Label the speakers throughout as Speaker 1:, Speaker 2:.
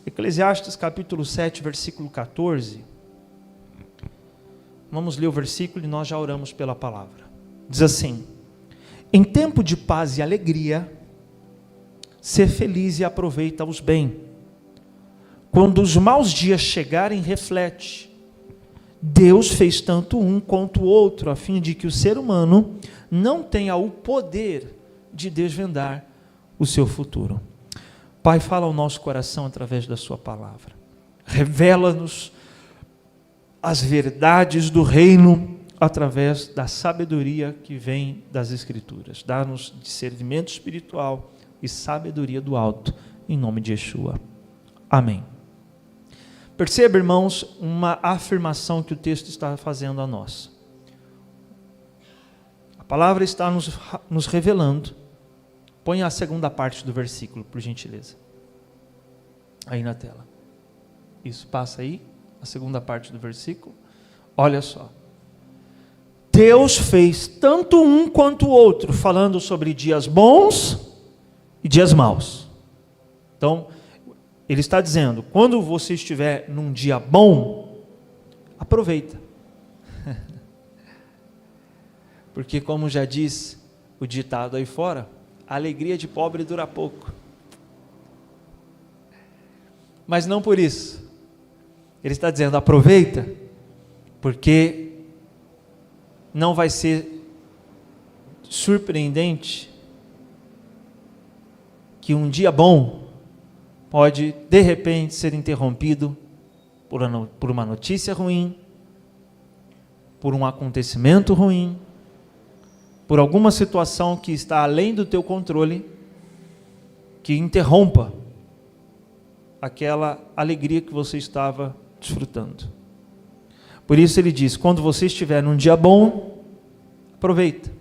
Speaker 1: Eclesiastes capítulo 7, versículo 14. Vamos ler o versículo e nós já oramos pela palavra. Diz assim: em tempo de paz e alegria, ser feliz e aproveita-os bem. Quando os maus dias chegarem, reflete. Deus fez tanto um quanto o outro, a fim de que o ser humano não tenha o poder de desvendar o seu futuro. Pai, fala ao nosso coração através da sua palavra. Revela-nos as verdades do reino através da sabedoria que vem das Escrituras. Dá-nos discernimento espiritual e sabedoria do alto, em nome de Yeshua. Amém. Perceba, irmãos, uma afirmação que o texto está fazendo a nós. A palavra está nos revelando. Põe a segunda parte do versículo, por gentileza. Aí na tela. Isso, passa aí, a segunda parte do versículo. Olha só. Deus fez tanto um quanto o outro, falando sobre dias bons e dias maus. Então, ele está dizendo, quando você estiver num dia bom, aproveita. Porque, como já diz o ditado aí fora, a alegria de pobre dura pouco. Mas não por isso. Ele está dizendo, aproveita, porque não vai ser surpreendente que um dia bom pode, de repente, ser interrompido por uma notícia ruim, por um acontecimento ruim, por alguma situação que está além do teu controle, que interrompa aquela alegria que você estava desfrutando. Por isso ele diz, quando você estiver num dia bom, aproveita.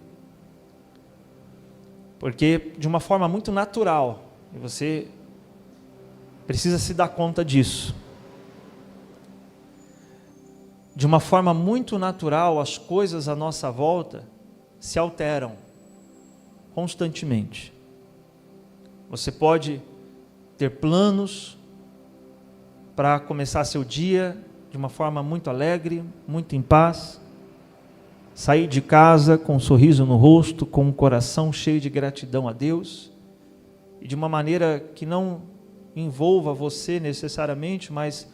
Speaker 1: Porque de uma forma muito natural, e você precisa se dar conta disso. De uma forma muito natural, as coisas à nossa volta se alteram constantemente. Você pode ter planos para começar seu dia de uma forma muito alegre, muito em paz, sair de casa com um sorriso no rosto, com um coração cheio de gratidão a Deus, e de uma maneira que não envolva você necessariamente, mas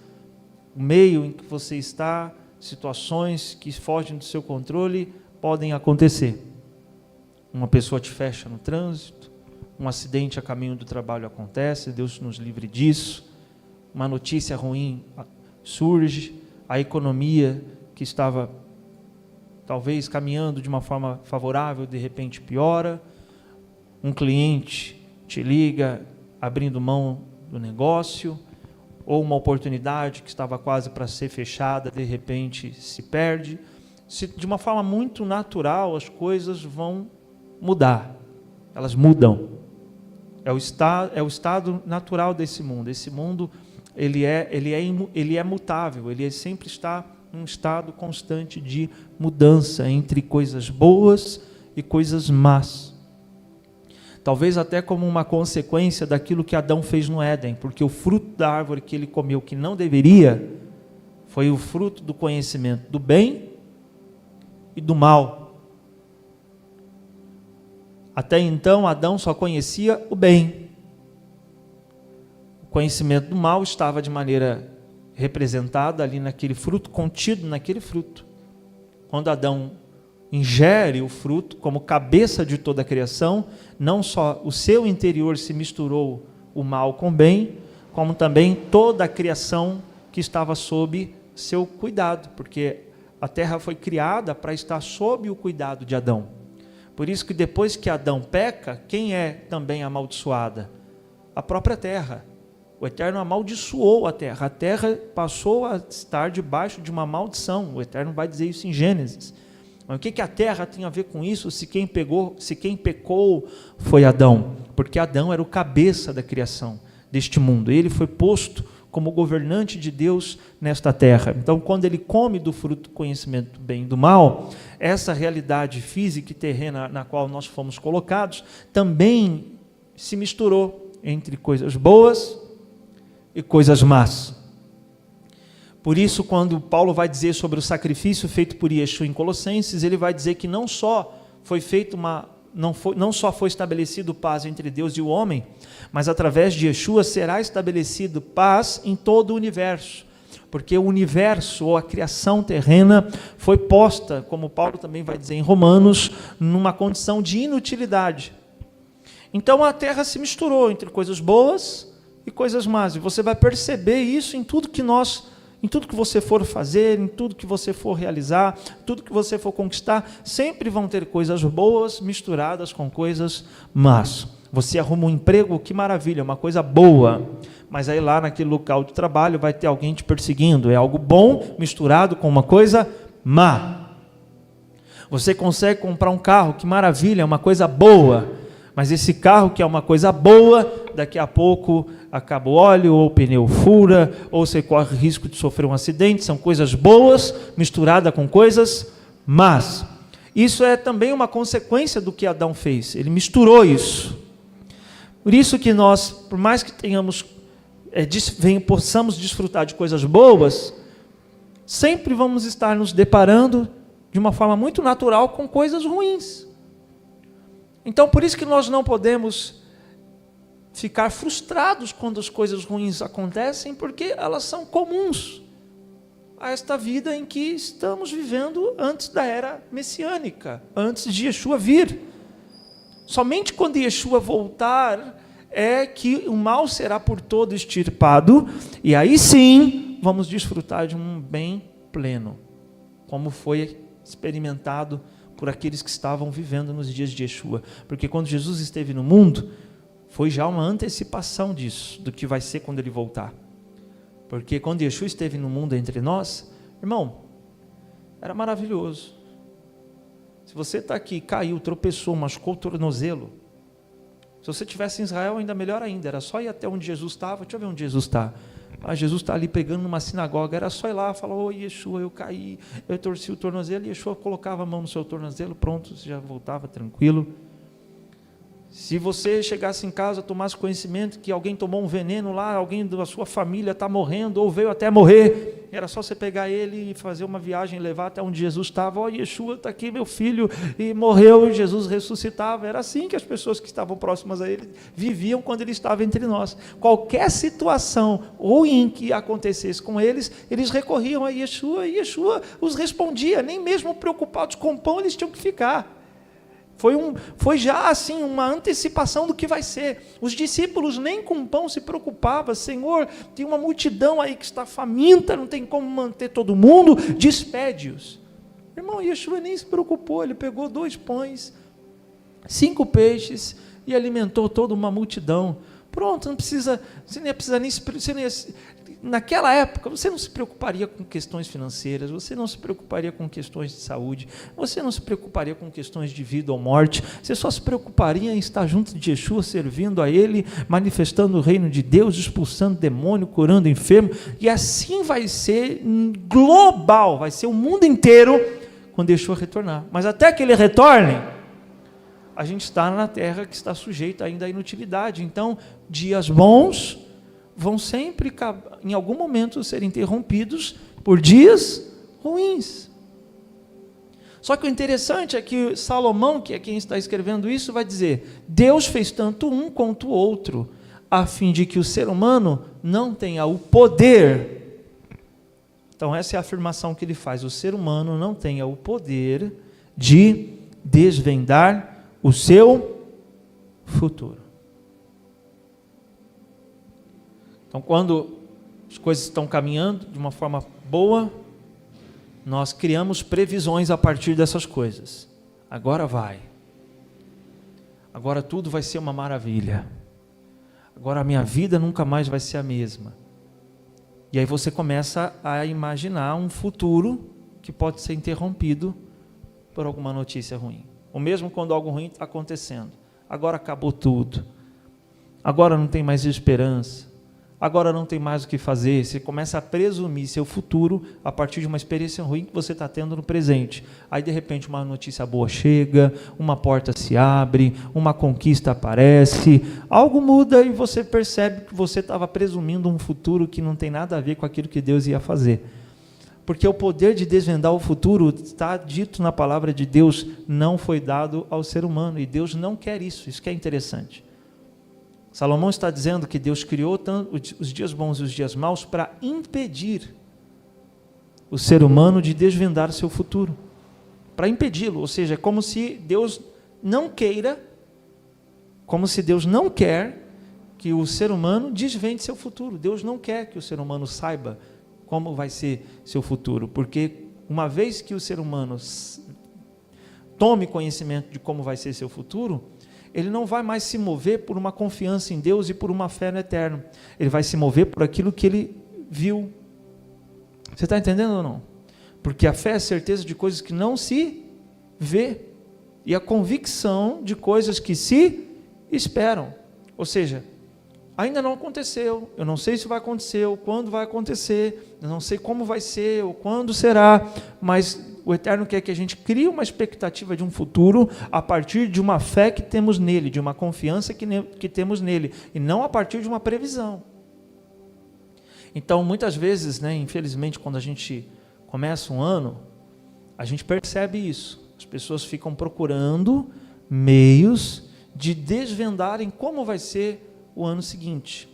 Speaker 1: o meio em que você está, situações que fogem do seu controle podem acontecer. Uma pessoa te fecha no trânsito, um acidente a caminho do trabalho acontece, Deus nos livre disso, uma notícia ruim surge, a economia que estava talvez caminhando de uma forma favorável, de repente piora, um cliente te liga abrindo mão do negócio, ou uma oportunidade que estava quase para ser fechada, de repente se perde. De uma forma muito natural, as coisas vão mudar, elas mudam. É o estado natural desse mundo. Esse mundo ele é mutável, ele sempre está num estado constante de mudança entre coisas boas e coisas más. Talvez até como uma consequência daquilo que Adão fez no Éden, porque o fruto da árvore que ele comeu que não deveria, foi o fruto do conhecimento do bem e do mal. Até então Adão só conhecia o bem. O conhecimento do mal estava de maneira representada ali naquele fruto, contido naquele fruto. Quando Adão ingere o fruto como cabeça de toda a criação, não só o seu interior se misturou o mal com o bem, como também toda a criação que estava sob seu cuidado, porque a terra foi criada para estar sob o cuidado de Adão. Por isso que depois que Adão peca, quem é também amaldiçoada? A própria terra. O Eterno amaldiçoou a terra passou a estar debaixo de uma maldição, o Eterno vai dizer isso em Gênesis. Mas o que a terra tem a ver com isso, se quem pecou foi Adão? Porque Adão era o cabeça da criação deste mundo, ele foi posto como governante de Deus nesta terra. Então, quando ele come do fruto do conhecimento do bem e do mal, essa realidade física e terrena na qual nós fomos colocados, também se misturou entre coisas boas e coisas más. Por isso, quando Paulo vai dizer sobre o sacrifício feito por Yeshua em Colossenses, ele vai dizer que não só foi estabelecido paz entre Deus e o homem, mas através de Yeshua será estabelecido paz em todo o universo, porque o universo ou a criação terrena foi posta, como Paulo também vai dizer em Romanos, numa condição de inutilidade. Então a terra se misturou entre coisas boas e coisas más, e você vai perceber isso em tudo que você for fazer, em tudo que você for realizar, tudo que você for conquistar, sempre vão ter coisas boas misturadas com coisas más. Você arruma um emprego, que maravilha, uma coisa boa, mas aí lá naquele local de trabalho vai ter alguém te perseguindo, é algo bom misturado com uma coisa má. Você consegue comprar um carro, que maravilha, é uma coisa boa, mas esse carro que é uma coisa boa, daqui a pouco acaba o óleo, ou o pneu fura, ou você corre risco de sofrer um acidente. São coisas boas misturadas com coisas más. Isso é também uma consequência do que Adão fez, ele misturou isso. Por isso que nós, por mais que possamos desfrutar de coisas boas, sempre vamos estar nos deparando de uma forma muito natural com coisas ruins. Então, por isso que nós não podemos ficar frustrados quando as coisas ruins acontecem, porque elas são comuns a esta vida em que estamos vivendo antes da era messiânica, antes de Yeshua vir. Somente quando Yeshua voltar é que o mal será por todo extirpado, e aí sim vamos desfrutar de um bem pleno, como foi experimentado por aqueles que estavam vivendo nos dias de Yeshua. Porque quando Jesus esteve no mundo, foi já uma antecipação disso, do que vai ser quando ele voltar. Porque quando Yeshua esteve no mundo entre nós, irmão, era maravilhoso. Se você está aqui, caiu, tropeçou, machucou o tornozelo, se você estivesse em Israel, ainda melhor ainda, era só ir até onde Jesus estava. Deixa eu ver onde Jesus está. Jesus está ali pregando numa sinagoga, era só ir lá, falar: oi Yeshua, eu caí, eu torci o tornozelo, e Yeshua colocava a mão no seu tornozelo, pronto, você já voltava tranquilo. Se você chegasse em casa, tomasse conhecimento que alguém tomou um veneno lá, alguém da sua família está morrendo, ou veio até morrer, era só você pegar ele e fazer uma viagem, levar até onde Jesus estava. Yeshua, está aqui meu filho, e morreu, e Jesus ressuscitava. Era assim que as pessoas que estavam próximas a ele viviam quando ele estava entre nós. Qualquer situação ruim que acontecesse com eles, eles recorriam a Yeshua, e Yeshua os respondia, nem mesmo preocupados com pão eles tinham que ficar. Foi já assim uma antecipação do que vai ser. Os discípulos nem com pão se preocupavam. Senhor, tem uma multidão aí que está faminta, não tem como manter todo mundo, despede-os. Irmão, Yeshua nem se preocupou, ele pegou 2 pães, 5 peixes e alimentou toda uma multidão. Pronto, você nem precisa naquela época, você não se preocuparia com questões financeiras, você não se preocuparia com questões de saúde, você não se preocuparia com questões de vida ou morte, você só se preocuparia em estar junto de Yeshua, servindo a Ele, manifestando o reino de Deus, expulsando demônio, curando enfermo, e assim vai ser global, vai ser o mundo inteiro, quando Yeshua retornar. Mas até que Ele retorne, a gente está na terra que está sujeita ainda à inutilidade. Então, dias bons vão sempre, em algum momento, ser interrompidos por dias ruins. Só que o interessante é que Salomão, que é quem está escrevendo isso, vai dizer: Deus fez tanto um quanto o outro, a fim de que o ser humano não tenha o poder. Então essa é a afirmação que ele faz: o ser humano não tenha o poder de desvendar o seu futuro. Então, quando as coisas estão caminhando de uma forma boa, nós criamos previsões a partir dessas coisas. Agora vai. Agora tudo vai ser uma maravilha. Agora a minha vida nunca mais vai ser a mesma. E aí você começa a imaginar um futuro que pode ser interrompido por alguma notícia ruim. Ou mesmo quando algo ruim está acontecendo. Agora acabou tudo. Agora não tem mais esperança. agora não tem mais o que fazer. Você começa a presumir seu futuro a partir de uma experiência ruim que você está tendo no presente. Aí, de repente, uma notícia boa chega, uma porta se abre, uma conquista aparece, algo muda e você percebe que você estava presumindo um futuro que não tem nada a ver com aquilo que Deus ia fazer. Porque o poder de desvendar o futuro, está dito na palavra de Deus, não foi dado ao ser humano, e Deus não quer isso. Isso que é interessante. Salomão está dizendo que Deus criou os dias bons e os dias maus para impedir o ser humano de desvendar o seu futuro, para impedi-lo. Ou seja, é como se Deus não queira, como se Deus não quer que o ser humano desvende seu futuro. Deus não quer que o ser humano saiba como vai ser seu futuro, porque uma vez que o ser humano tome conhecimento de como vai ser seu futuro, ele não vai mais se mover por uma confiança em Deus e por uma fé no eterno. Ele vai se mover por aquilo que ele viu. Você está entendendo ou não? Porque a fé é a certeza de coisas que não se vê, e a convicção de coisas que se esperam. Ou seja, ainda não aconteceu, eu não sei se vai acontecer, ou quando vai acontecer, eu não sei como vai ser, ou quando será, mas o Eterno quer que a gente crie uma expectativa de um futuro a partir de uma fé que temos nele, de uma confiança que temos nele, e não a partir de uma previsão. Então, muitas vezes, infelizmente, quando a gente começa um ano, a gente percebe isso. As pessoas ficam procurando meios de desvendarem como vai ser o ano seguinte.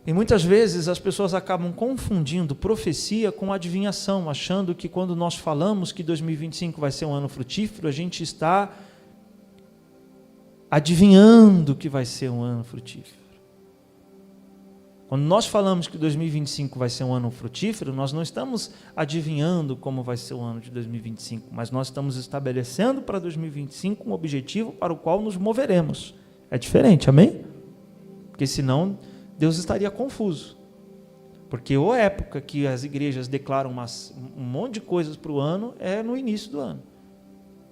Speaker 1: E muitas vezes as pessoas acabam confundindo profecia com adivinhação, achando que quando nós falamos que 2025 vai ser um ano frutífero, a gente está adivinhando que vai ser um ano frutífero. Quando nós falamos que 2025 vai ser um ano frutífero, nós não estamos adivinhando como vai ser o ano de 2025, mas nós estamos estabelecendo para 2025 um objetivo para o qual nos moveremos. É diferente, amém? Porque senão Deus estaria confuso. Porque a época que as igrejas declaram um monte de coisas para o ano é no início do ano.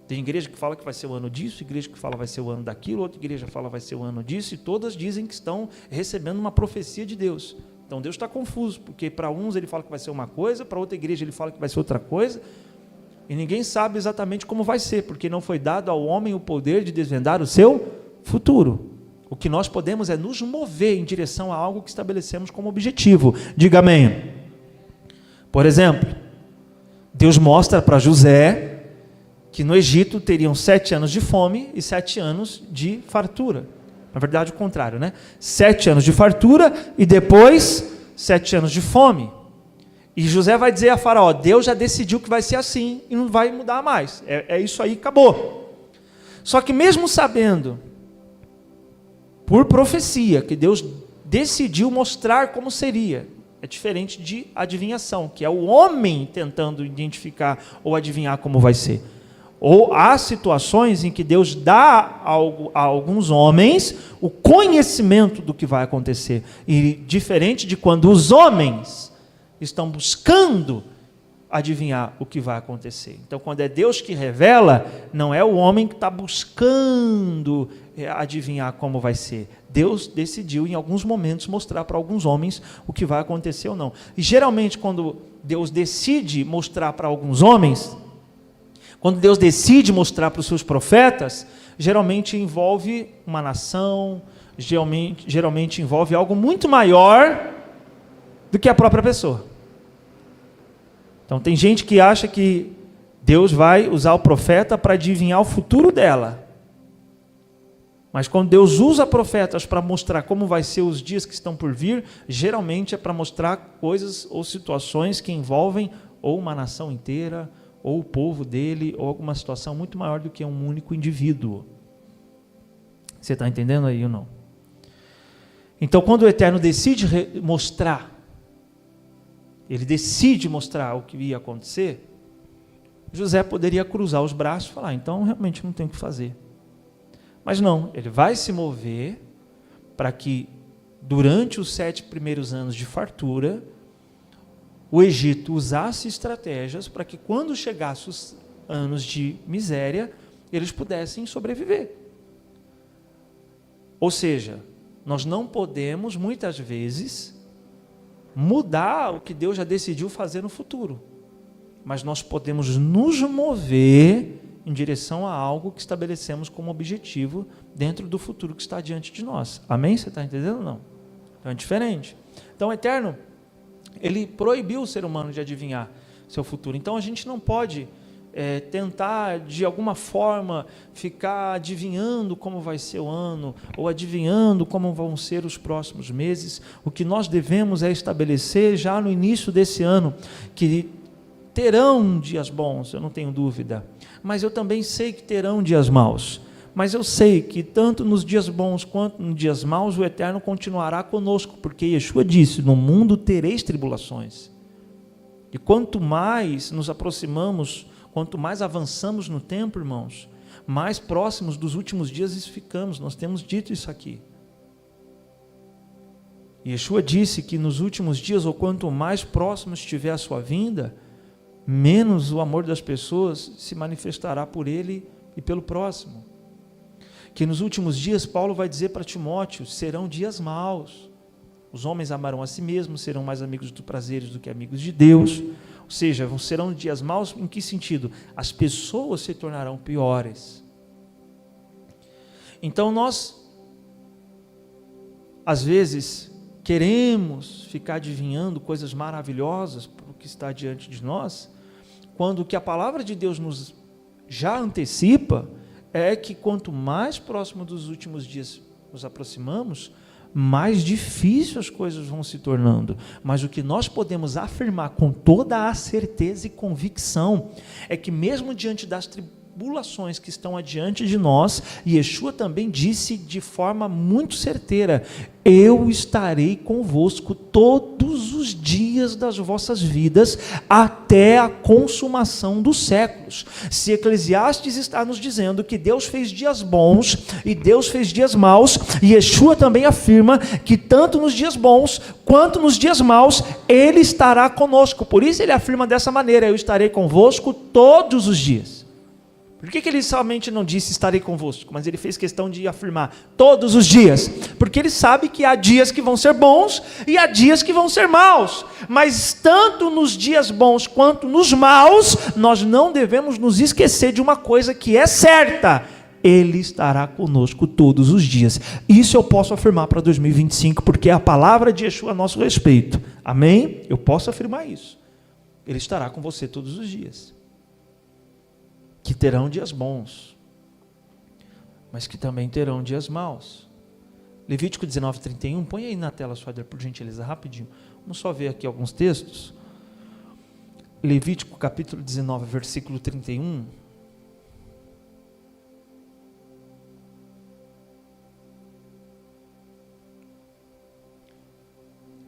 Speaker 1: Tem igreja que fala que vai ser o ano disso, igreja que fala que vai ser o ano daquilo, outra igreja fala que vai ser o ano disso, e todas dizem que estão recebendo uma profecia de Deus. Então Deus está confuso, porque para uns ele fala que vai ser uma coisa, para outra igreja ele fala que vai ser outra coisa, e ninguém sabe exatamente como vai ser, porque não foi dado ao homem o poder de desvendar o seu futuro. O que nós podemos é nos mover em direção a algo que estabelecemos como objetivo. Diga amém. Por exemplo, Deus mostra para José que no Egito teriam 7 anos de fome e 7 anos de fartura. Na verdade, o contrário, 7 anos de fartura e depois 7 anos de fome. E José vai dizer a Faraó: Deus já decidiu que vai ser assim e não vai mudar mais. É isso aí, acabou. Só que mesmo sabendo, por profecia, que Deus decidiu mostrar como seria, é diferente de adivinhação, que é o homem tentando identificar ou adivinhar como vai ser. Ou há situações em que Deus dá a alguns homens o conhecimento do que vai acontecer. E diferente de quando os homens estão buscando adivinhar o que vai acontecer. Então, quando é Deus que revela, não é o homem que está buscando adivinhar como vai ser. Deus decidiu, em alguns momentos, mostrar para alguns homens o que vai acontecer ou não. E geralmente, quando Deus decide mostrar para alguns homens, quando Deus decide mostrar para os seus profetas, geralmente envolve uma nação, geralmente envolve algo muito maior do que a própria pessoa. Então tem gente que acha que Deus vai usar o profeta para adivinhar o futuro dela. Mas quando Deus usa profetas para mostrar como vai ser os dias que estão por vir, geralmente é para mostrar coisas ou situações que envolvem ou uma nação inteira, ou o povo dele, ou alguma situação muito maior do que um único indivíduo. Você está entendendo aí ou não? Então, quando o Eterno decide mostrar, ele decide mostrar o que ia acontecer, José poderia cruzar os braços e falar: então realmente não tem o que fazer. Mas não, ele vai se mover para que durante os 7 primeiros anos de fartura, o Egito usasse estratégias para que quando chegasse os anos de miséria, eles pudessem sobreviver. Ou seja, Nós não podemos, muitas vezes, mudar o que Deus já decidiu fazer no futuro. Mas nós podemos nos mover em direção a algo que estabelecemos como objetivo dentro do futuro que está diante de nós. Amém? Você está entendendo ou não? Então é diferente. Então o Eterno, ele proibiu o ser humano de adivinhar seu futuro. Então a gente não pode tentar de alguma forma ficar adivinhando como vai ser o ano, ou adivinhando como vão ser os próximos meses. O que nós devemos é estabelecer já no início desse ano, que terão dias bons, eu não tenho dúvida, mas eu também sei que terão dias maus. Mas eu sei que tanto nos dias bons quanto nos dias maus o Eterno continuará conosco, porque Yeshua disse: no mundo tereis tribulações. E quanto mais nos aproximamos, quanto mais avançamos no tempo, irmãos, mais próximos dos últimos dias ficamos. Nós temos dito isso aqui. Yeshua disse que nos últimos dias, ou quanto mais próximo estiver a sua vinda, menos o amor das pessoas se manifestará por ele e pelo próximo. Que nos últimos dias, Paulo vai dizer para Timóteo, serão dias maus. Os homens amarão a si mesmos, serão mais amigos dos prazeres do que amigos de Deus. Ou seja, serão dias maus em que sentido? As pessoas se tornarão piores. Então nós, às vezes, queremos ficar adivinhando coisas maravilhosas para o que está diante de nós, quando o que a palavra de Deus nos já antecipa é que quanto mais próximo dos últimos dias nos aproximamos, mais difícil as coisas vão se tornando. Mas o que nós podemos afirmar com toda a certeza e convicção é que mesmo diante das tribulações que estão adiante de nós, Yeshua também disse de forma muito certeira: eu estarei convosco todos os dias das vossas vidas, até a consumação dos séculos. Se Eclesiastes está nos dizendo que Deus fez dias bons e Deus fez dias maus, e Yeshua também afirma que tanto nos dias bons quanto nos dias maus, Ele estará conosco. Por isso Ele afirma dessa maneira: eu estarei convosco todos os dias. Por que Ele somente não disse estarei convosco, mas Ele fez questão de afirmar todos os dias? Porque Ele sabe que há dias que vão ser bons e há dias que vão ser maus, mas tanto nos dias bons quanto nos maus, nós não devemos nos esquecer de uma coisa que é certa: Ele estará conosco todos os dias. Isso eu posso afirmar para 2025, porque é a palavra de Yeshua a nosso respeito. Amém? Eu posso afirmar isso. Ele estará com você todos os dias. Que terão dias bons, mas que também terão dias maus. Levítico 19:31, põe aí na tela, Suader, por gentileza, rapidinho. Vamos só ver aqui alguns textos. Levítico capítulo 19, versículo 31.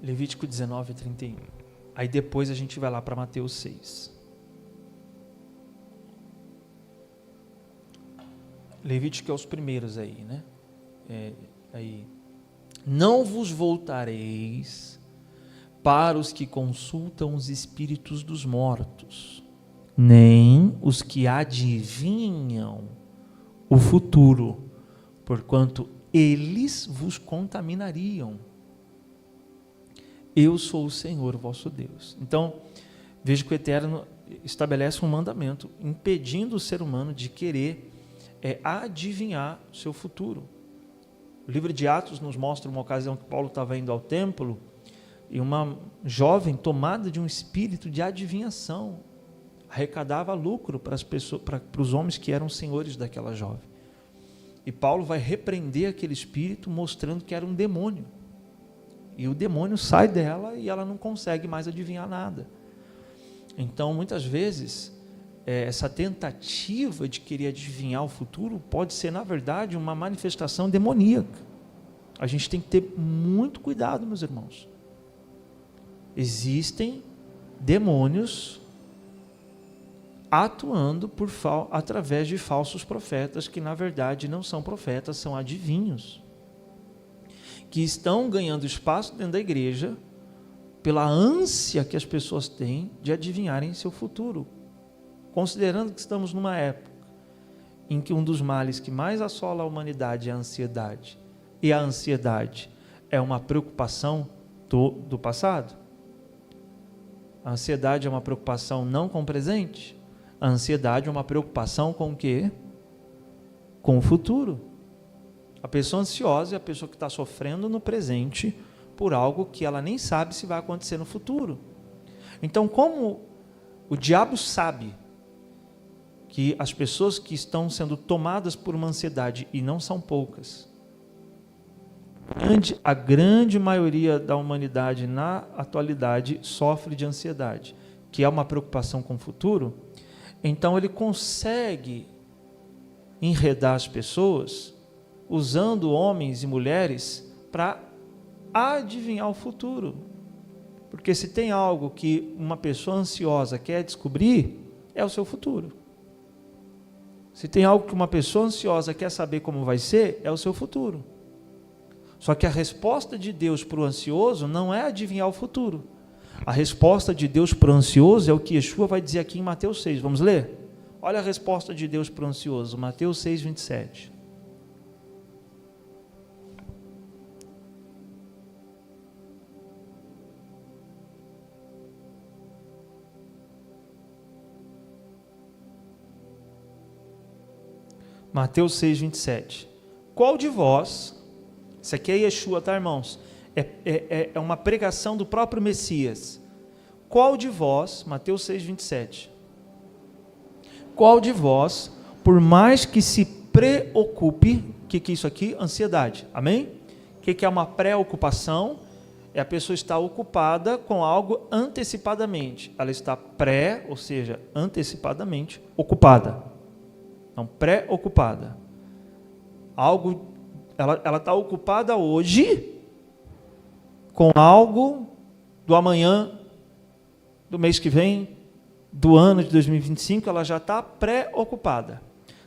Speaker 1: Levítico 19:31. Aí depois a gente vai lá para Mateus 6. Levítico é os primeiros aí, né? Aí. Não vos voltareis para os que consultam os espíritos dos mortos, nem os que adivinham o futuro, porquanto eles vos contaminariam. Eu sou o Senhor vosso Deus. Então, veja que o Eterno estabelece um mandamento, impedindo o ser humano de querer adivinhar o seu futuro. O livro de Atos nos mostra uma ocasião que Paulo estava indo ao templo e uma jovem tomada de um espírito de adivinhação arrecadava lucro para as pessoas, para os homens que eram senhores daquela jovem. E Paulo vai repreender aquele espírito, mostrando que era um demônio. E o demônio sai dela e ela não consegue mais adivinhar nada. Então, muitas vezes, essa tentativa de querer adivinhar o futuro pode ser, na verdade, uma manifestação demoníaca. A gente tem que ter muito cuidado, meus irmãos. Existem demônios atuando através de falsos profetas, que na verdade não são profetas, são adivinhos, que estão ganhando espaço dentro da igreja pela ânsia que as pessoas têm de adivinharem seu futuro. Considerando que estamos numa época em que um dos males que mais assola a humanidade é a ansiedade, e a ansiedade é uma preocupação do passado. A ansiedade é uma preocupação não com o presente. A ansiedade é uma preocupação com o quê? Com o futuro. A pessoa ansiosa é a pessoa que está sofrendo no presente por algo que ela nem sabe se vai acontecer no futuro. Então, como o diabo sabe que as pessoas que estão sendo tomadas por uma ansiedade, e não são poucas, a grande maioria da humanidade na atualidade sofre de ansiedade, que é uma preocupação com o futuro, então ele consegue enredar as pessoas usando homens e mulheres para adivinhar o futuro. Porque se tem algo que uma pessoa ansiosa quer descobrir, é o seu futuro. Se tem algo que uma pessoa ansiosa quer saber como vai ser, é o seu futuro. Só que a resposta de Deus para o ansioso não é adivinhar o futuro. A resposta de Deus para o ansioso é o que Yeshua vai dizer aqui em Mateus 6. Vamos ler? Olha a resposta de Deus para o ansioso, Mateus 6, 27. Mateus 6, 27. Qual de vós, isso aqui é Yeshua, tá, irmãos? É uma pregação do próprio Messias. Qual de vós, Mateus 6, 27. Qual de vós, por mais que se preocupe, o que é isso aqui? Ansiedade, amém? O que é uma preocupação? É a pessoa estar ocupada com algo antecipadamente. Ela está ou seja, antecipadamente ocupada. Não, preocupada. Ela está ocupada hoje com algo do amanhã, do mês que vem, do ano de 2025, ela já está preocupada.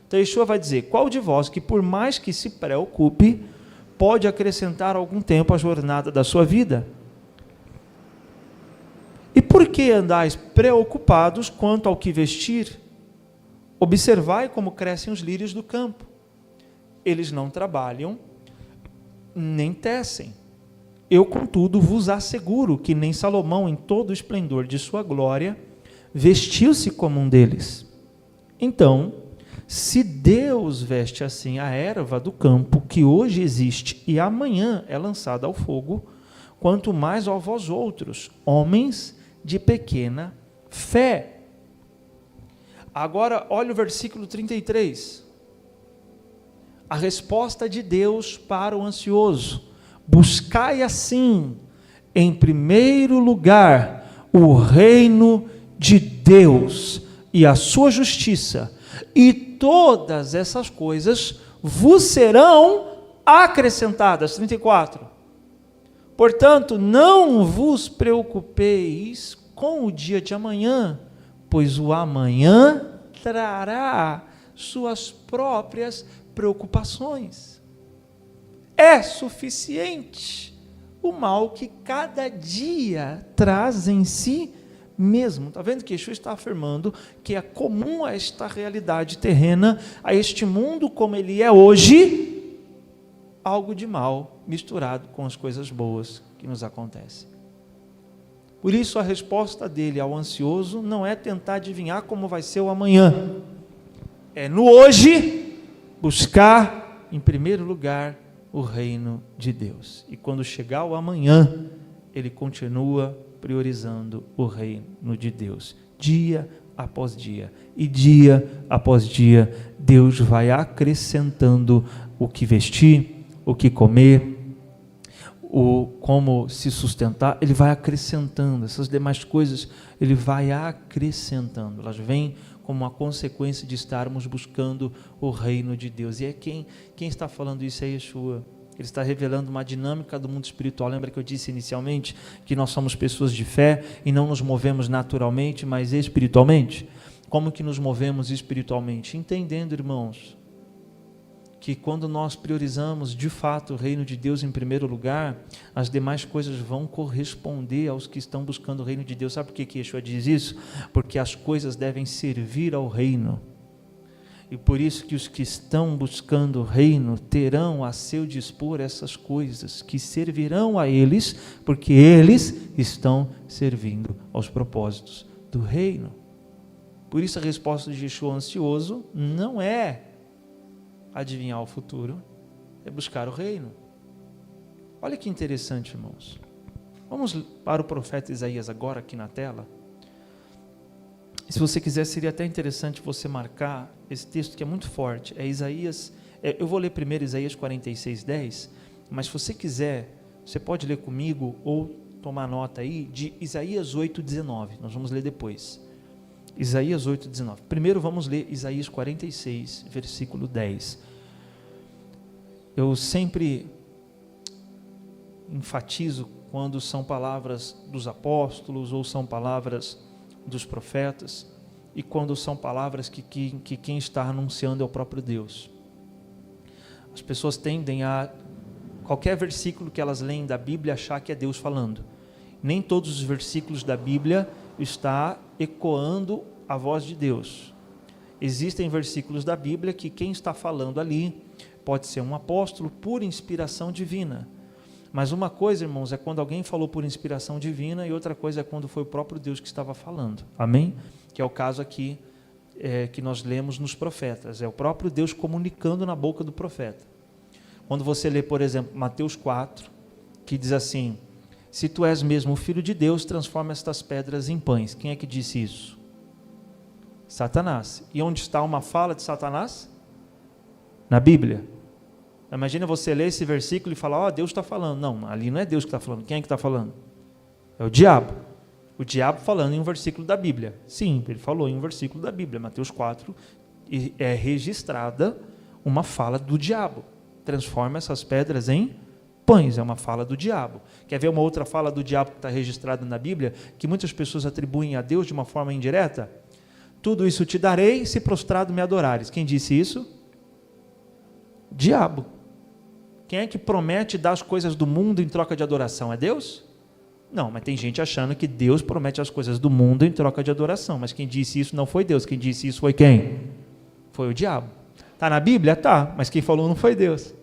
Speaker 1: Então, Yeshua vai dizer, qual de vós que por mais que se preocupe, pode acrescentar algum tempo à jornada da sua vida? E por que andais preocupados quanto ao que vestir? Observai como crescem os lírios do campo. Eles não trabalham, nem tecem. Eu, contudo, vos asseguro que nem Salomão, em todo o esplendor de sua glória, vestiu-se como um deles. Então, se Deus veste assim a erva do campo, que hoje existe e amanhã é lançada ao fogo, quanto mais a vós outros, homens de pequena fé. Agora, olha o versículo 33. A resposta de Deus para o ansioso. Buscai assim, em primeiro lugar, o reino de Deus e a sua justiça, e todas essas coisas vos serão acrescentadas. 34. Portanto, não vos preocupeis com o dia de amanhã, pois o amanhã trará suas próprias preocupações. É suficiente o mal que cada dia traz em si mesmo. Está vendo que Yeshua está afirmando que é comum a esta realidade terrena, a este mundo como ele é hoje, algo de mal misturado com as coisas boas que nos acontecem. Por isso a resposta dele ao ansioso não é tentar adivinhar como vai ser o amanhã. É no hoje buscar em primeiro lugar o reino de Deus. E quando chegar o amanhã, ele continua priorizando o reino de Deus. Dia após dia. E dia após dia, Deus vai acrescentando o que vestir, o que comer, como se sustentar, ele vai acrescentando, essas demais coisas, ele vai acrescentando, elas vêm como uma consequência de estarmos buscando o reino de Deus, e é quem está falando isso é Yeshua. Ele está revelando uma dinâmica do mundo espiritual. Lembra que eu disse inicialmente que nós somos pessoas de fé e não nos movemos naturalmente, mas espiritualmente? Como que nos movemos espiritualmente? Entendendo, irmãos, que quando nós priorizamos de fato o reino de Deus em primeiro lugar, as demais coisas vão corresponder aos que estão buscando o reino de Deus. Sabe por que Yeshua diz isso? Porque as coisas devem servir ao reino. E por isso que os que estão buscando o reino terão a seu dispor essas coisas, que servirão a eles, porque eles estão servindo aos propósitos do reino. Por isso a resposta de Yeshua ansioso não é adivinhar o futuro, é buscar o reino. Olha que interessante, irmãos. Vamos para o profeta Isaías agora aqui na tela. Se você quiser, seria até interessante você marcar esse texto que é muito forte. É Isaías, eu vou ler primeiro Isaías 46:10, mas se você quiser, você pode ler comigo ou tomar nota aí de Isaías 8:19. Nós vamos ler depois. Isaías 8:19. Primeiro vamos ler Isaías 46, versículo 10. Eu sempre enfatizo quando são palavras dos apóstolos ou são palavras dos profetas, e quando são palavras que quem está anunciando é o próprio Deus. As pessoas tendem a, qualquer versículo que elas leem da Bíblia, achar que é Deus falando. Nem todos os versículos da Bíblia está ecoando a voz de Deus. Existem versículos da Bíblia que quem está falando ali pode ser um apóstolo por inspiração divina. Mas uma coisa, irmãos, é quando alguém falou por inspiração divina, e outra coisa é quando foi o próprio Deus que estava falando. Amém? Que é o caso aqui que nós lemos nos profetas. É o próprio Deus comunicando na boca do profeta. Quando você lê, por exemplo, Mateus 4, que diz assim: se tu és mesmo o Filho de Deus, transforma estas pedras em pães. Quem é que disse isso? Satanás. E onde está uma fala de Satanás? Na Bíblia. Imagina você ler esse versículo e falar, Deus está falando. Não, ali não é Deus que está falando. Quem é que está falando? É o diabo. O diabo falando em um versículo da Bíblia. Sim, ele falou em um versículo da Bíblia. Mateus 4, é registrada uma fala do diabo. Transforma essas pedras em pães. É uma fala do diabo. Quer ver uma outra fala do diabo que está registrada na Bíblia, que muitas pessoas atribuem a Deus de uma forma indireta? Tudo isso te darei se prostrado me adorares. Quem disse isso? Diabo. Quem é que promete dar as coisas do mundo em troca de adoração? É Deus? Não, mas tem gente achando que Deus promete as coisas do mundo em troca de adoração. Mas quem disse isso não foi Deus. Quem disse isso foi quem? Foi o diabo. Está na Bíblia? Tá, mas quem falou não foi Deus.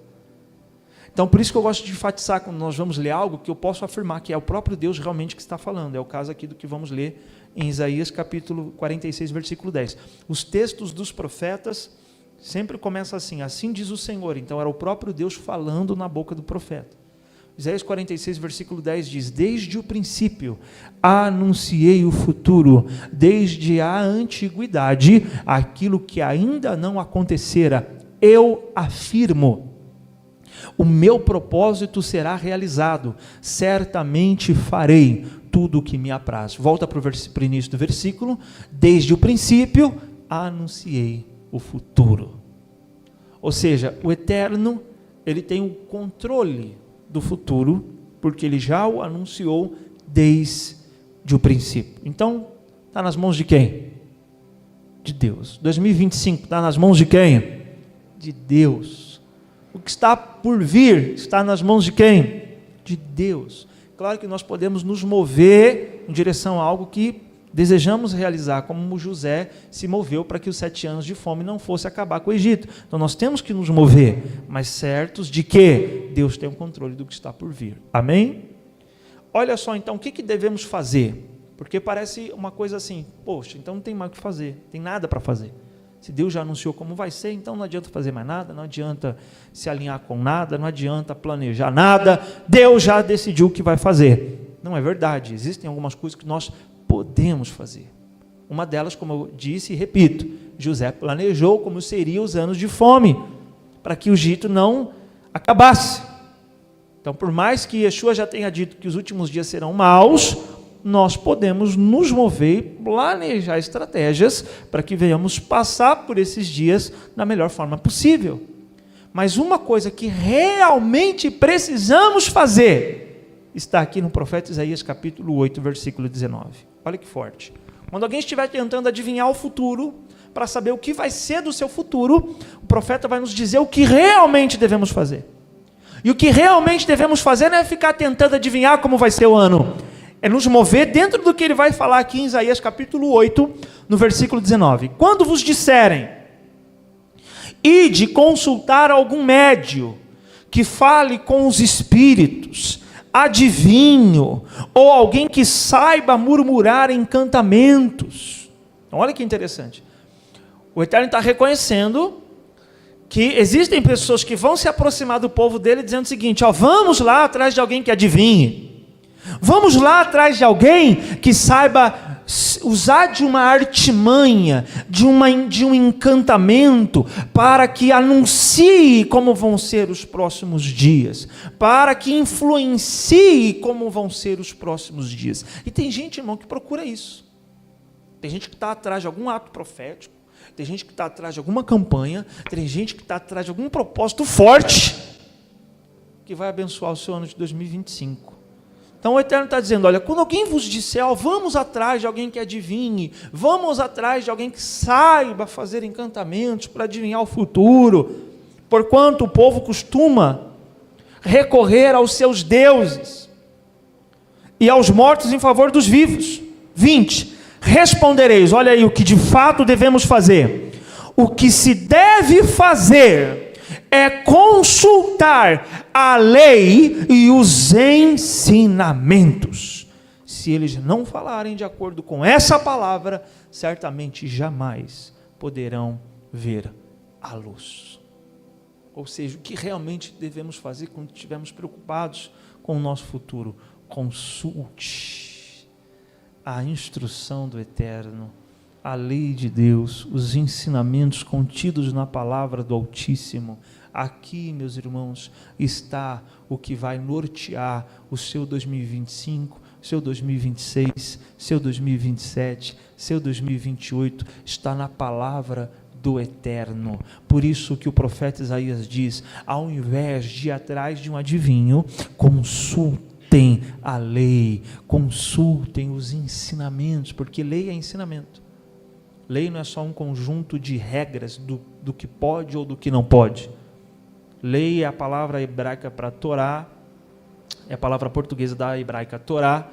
Speaker 1: Então, por isso que eu gosto de enfatizar, quando nós vamos ler algo, que eu posso afirmar que é o próprio Deus realmente que está falando. É o caso aqui do que vamos ler em Isaías capítulo 46, versículo 10. Os textos dos profetas sempre começam assim: assim diz o Senhor. Então era o próprio Deus falando na boca do profeta. Isaías 46, versículo 10 diz: desde o princípio anunciei o futuro, desde a antiguidade aquilo que ainda não acontecera, eu afirmo. O meu propósito será realizado, certamente farei tudo o que me apraz. Volta para o início do versículo: desde o princípio anunciei o futuro. Ou seja, o Eterno, ele tem o controle do futuro, porque ele já o anunciou desde o princípio. Então, está nas mãos de quem? De Deus. 2025 está nas mãos de quem? De Deus. O que está por vir está nas mãos de quem? De Deus. Claro que nós podemos nos mover em direção a algo que desejamos realizar, como José se moveu para que os 7 anos de fome não fosse acabar com o Egito. Então nós temos que nos mover, mas certos de que Deus tem o controle do que está por vir. Amém? Olha só então, o que devemos fazer? Porque parece uma coisa assim, poxa, então não tem mais o que fazer, tem nada para fazer. Se Deus já anunciou como vai ser, então não adianta fazer mais nada, não adianta se alinhar com nada, não adianta planejar nada, Deus já decidiu o que vai fazer. Não é verdade, existem algumas coisas que nós podemos fazer. Uma delas, como eu disse e repito, José planejou como seriam os anos de fome, para que o Egito não acabasse. Então, por mais que Yeshua já tenha dito que os últimos dias serão maus, nós podemos nos mover e planejar estratégias para que venhamos passar por esses dias da melhor forma possível. Mas uma coisa que realmente precisamos fazer está aqui no profeta Isaías capítulo 8, versículo 19. Olha que forte. Quando alguém estiver tentando adivinhar o futuro, para saber o que vai ser do seu futuro, o profeta vai nos dizer o que realmente devemos fazer. E o que realmente devemos fazer não é ficar tentando adivinhar como vai ser o ano, é nos mover dentro do que ele vai falar aqui em Isaías capítulo 8, no versículo 19. Quando vos disserem, e de consultar algum médio que fale com os espíritos, adivinho, ou alguém que saiba murmurar encantamentos. Então, olha que interessante. O Eterno está reconhecendo que existem pessoas que vão se aproximar do povo dele dizendo o seguinte: ó, vamos lá atrás de alguém que adivinhe, vamos lá atrás de alguém que saiba usar de uma artimanha, de um encantamento, para que anuncie como vão ser os próximos dias, para que influencie como vão ser os próximos dias. E tem gente, irmão, que procura isso. Tem gente que está atrás de algum ato profético, tem gente que está atrás de alguma campanha, tem gente que está atrás de algum propósito forte, que vai abençoar o seu ano de 2025. Então o Eterno está dizendo: olha, quando alguém vos disser, ó, vamos atrás de alguém que adivinhe, vamos atrás de alguém que saiba fazer encantamentos para adivinhar o futuro, porquanto o povo costuma recorrer aos seus deuses e aos mortos em favor dos vivos. 20. Respondereis, olha aí o que de fato devemos fazer. O que se deve fazer é consultar a lei e os ensinamentos. Se eles não falarem de acordo com essa palavra, certamente jamais poderão ver a luz. Ou seja, o que realmente devemos fazer quando estivermos preocupados com o nosso futuro? Consulte a instrução do Eterno, a lei de Deus, os ensinamentos contidos na palavra do Altíssimo. Aqui, meus irmãos, está o que vai nortear o seu 2025, seu 2026, seu 2027, seu 2028, está na palavra do Eterno. Por isso que o profeta Isaías diz: ao invés de ir atrás de um adivinho, consultem a lei, consultem os ensinamentos, porque lei é ensinamento. Lei não é só um conjunto de regras do que pode ou do que não pode. Lei é a palavra hebraica para Torá, é a palavra portuguesa da hebraica Torá,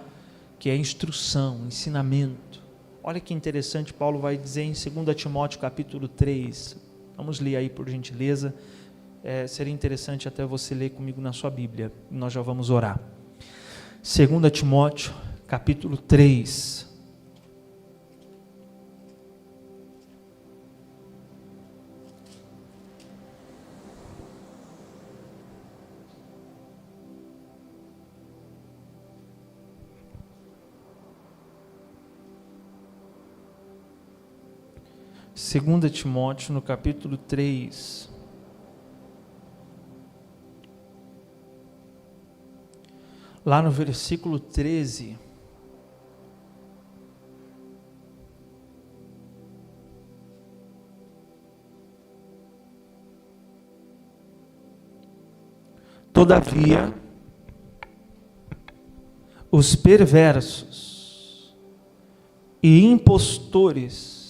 Speaker 1: que é instrução, ensinamento. Olha que interessante, Paulo vai dizer em 2 Timóteo capítulo 3, vamos ler aí por gentileza, seria interessante até você ler comigo na sua Bíblia, nós já vamos orar. 2 Timóteo capítulo 3, Segunda Timóteo, no capítulo 3, lá no versículo 13, todavia, os perversos e impostores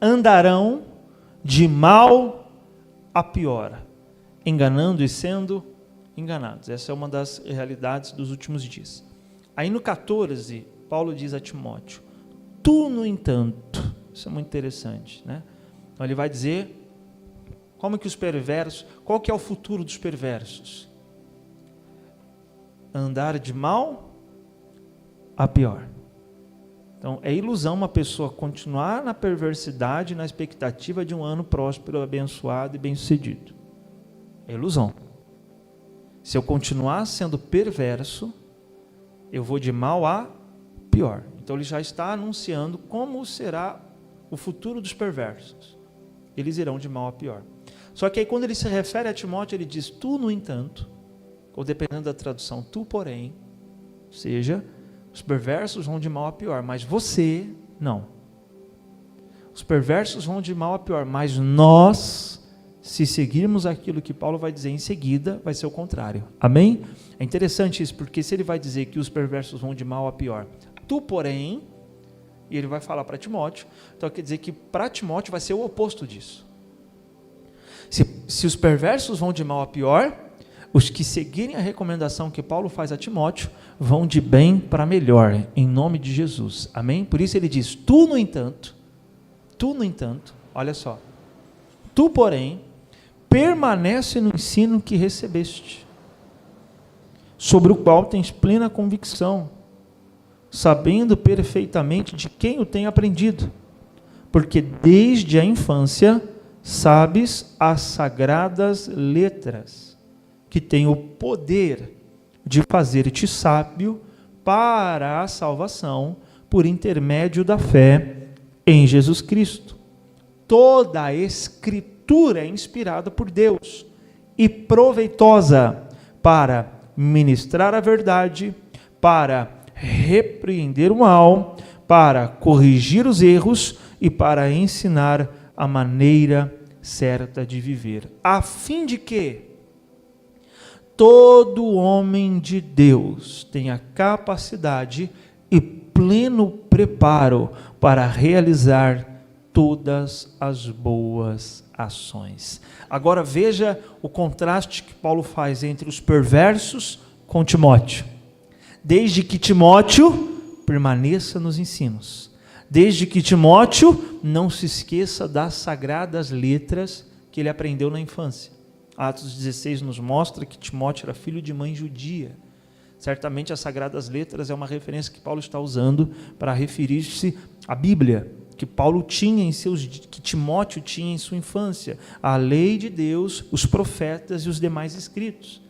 Speaker 1: andarão de mal a pior, enganando e sendo enganados. Essa é uma das realidades dos últimos dias. Aí no 14, Paulo diz a Timóteo: tu, no entanto, isso é muito interessante, né? Então ele vai dizer como que os perversos, qual que é o futuro dos perversos? Andar de mal a pior. Então, é ilusão uma pessoa continuar na perversidade, na expectativa de um ano próspero, abençoado e bem-sucedido. É ilusão. Se eu continuar sendo perverso, eu vou de mal a pior. Então, ele já está anunciando como será o futuro dos perversos. Eles irão de mal a pior. Só que aí, quando ele se refere a Timóteo, ele diz: tu, no entanto, ou dependendo da tradução, tu, porém, ou seja, os perversos vão de mal a pior, mas você não. Os perversos vão de mal a pior, mas nós, se seguirmos aquilo que Paulo vai dizer em seguida, vai ser o contrário. Amém? É interessante isso, porque se ele vai dizer que os perversos vão de mal a pior, tu, porém, e ele vai falar para Timóteo, então quer dizer que para Timóteo vai ser o oposto disso. Se os perversos vão de mal a pior, os que seguirem a recomendação que Paulo faz a Timóteo vão de bem para melhor, em nome de Jesus. Amém? Por isso ele diz: tu, no entanto, olha só, Tu, porém, permanece no ensino que recebeste, sobre o qual tens plena convicção, sabendo perfeitamente de quem o tem aprendido, porque desde a infância sabes as sagradas letras, que têm o poder de fazer-te sábio para a salvação por intermédio da fé em Jesus Cristo. Toda a Escritura é inspirada por Deus e proveitosa para ministrar a verdade, para repreender o mal, para corrigir os erros e para ensinar a maneira certa de viver, a fim de que todo homem de Deus tenha capacidade e pleno preparo para realizar todas as boas ações. Agora veja o contraste que Paulo faz entre os perversos com Timóteo. Desde que Timóteo permaneça nos ensinos, desde que Timóteo não se esqueça das sagradas letras que ele aprendeu na infância. Atos 16 nos mostra que Timóteo era filho de mãe judia. Certamente as sagradas letras é uma referência que Paulo está usando para referir-se à Bíblia, que Paulo tinha que Timóteo tinha em sua infância, a lei de Deus, os profetas e os demais escritos.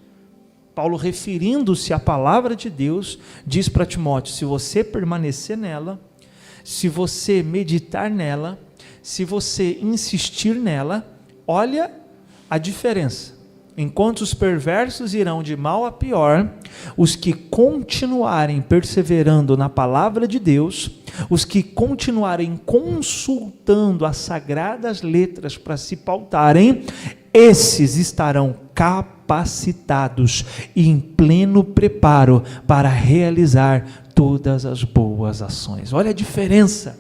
Speaker 1: Paulo, referindo-se à palavra de Deus, diz para Timóteo: se você permanecer nela, se você meditar nela, se você insistir nela, olha a diferença. Enquanto os perversos irão de mal a pior, os que continuarem perseverando na palavra de Deus, os que continuarem consultando as sagradas letras para se pautarem, esses estarão capacitados e em pleno preparo para realizar todas as boas ações. Olha a diferença.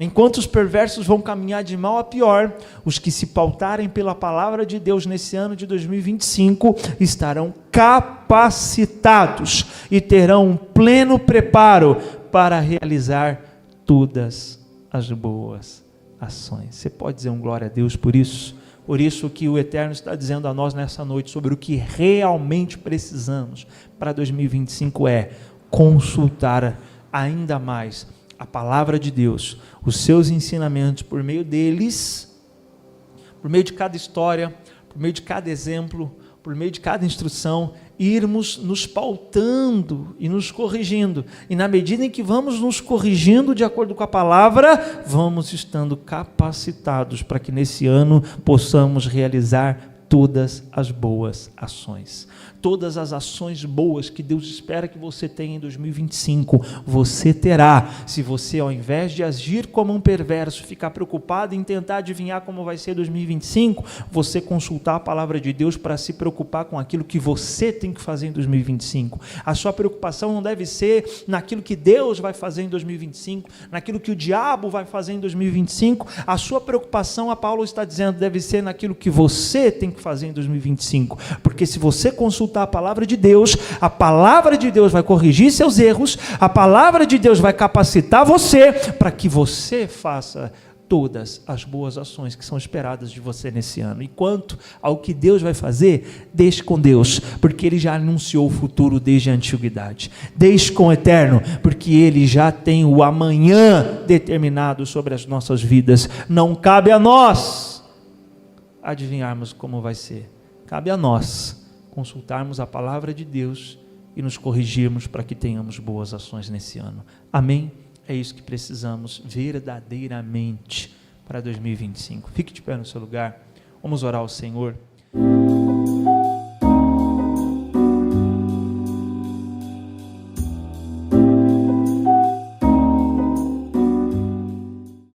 Speaker 1: Enquanto os perversos vão caminhar de mal a pior, os que se pautarem pela palavra de Deus nesse ano de 2025 estarão capacitados e terão um pleno preparo para realizar todas as boas ações. Você pode dizer um glória a Deus por isso? Por isso que o Eterno está dizendo a nós nessa noite sobre o que realmente precisamos para 2025 é consultar ainda mais a palavra de Deus, os seus ensinamentos, por meio deles, por meio de cada história, por meio de cada exemplo, por meio de cada instrução, irmos nos pautando e nos corrigindo, e na medida em que vamos nos corrigindo de acordo com a palavra, vamos estando capacitados para que nesse ano possamos realizar todas as boas ações. Todas as ações boas que Deus espera que você tenha em 2025, você terá, se você, ao invés de agir como um perverso, ficar preocupado em tentar adivinhar como vai ser 2025, você consultar a palavra de Deus para se preocupar com aquilo que você tem que fazer em 2025. A sua preocupação não deve ser naquilo que Deus vai fazer em 2025, naquilo que o diabo vai fazer em 2025, a sua preocupação, a Paulo está dizendo, deve ser naquilo que você tem que fazer em 2025, porque se você consultar a palavra de Deus vai corrigir seus erros, a palavra de Deus vai capacitar você para que você faça todas as boas ações que são esperadas de você nesse ano. E quanto ao que Deus vai fazer, deixe com Deus, porque Ele já anunciou o futuro desde a antiguidade. Deixe com o Eterno, porque Ele já tem o amanhã determinado sobre as nossas vidas. Não cabe a nós adivinharmos como vai ser. Cabe a nós consultarmos a palavra de Deus e nos corrigirmos para que tenhamos boas ações nesse ano. Amém? É isso que precisamos verdadeiramente para 2025. Fique de pé no seu lugar. Vamos orar ao Senhor.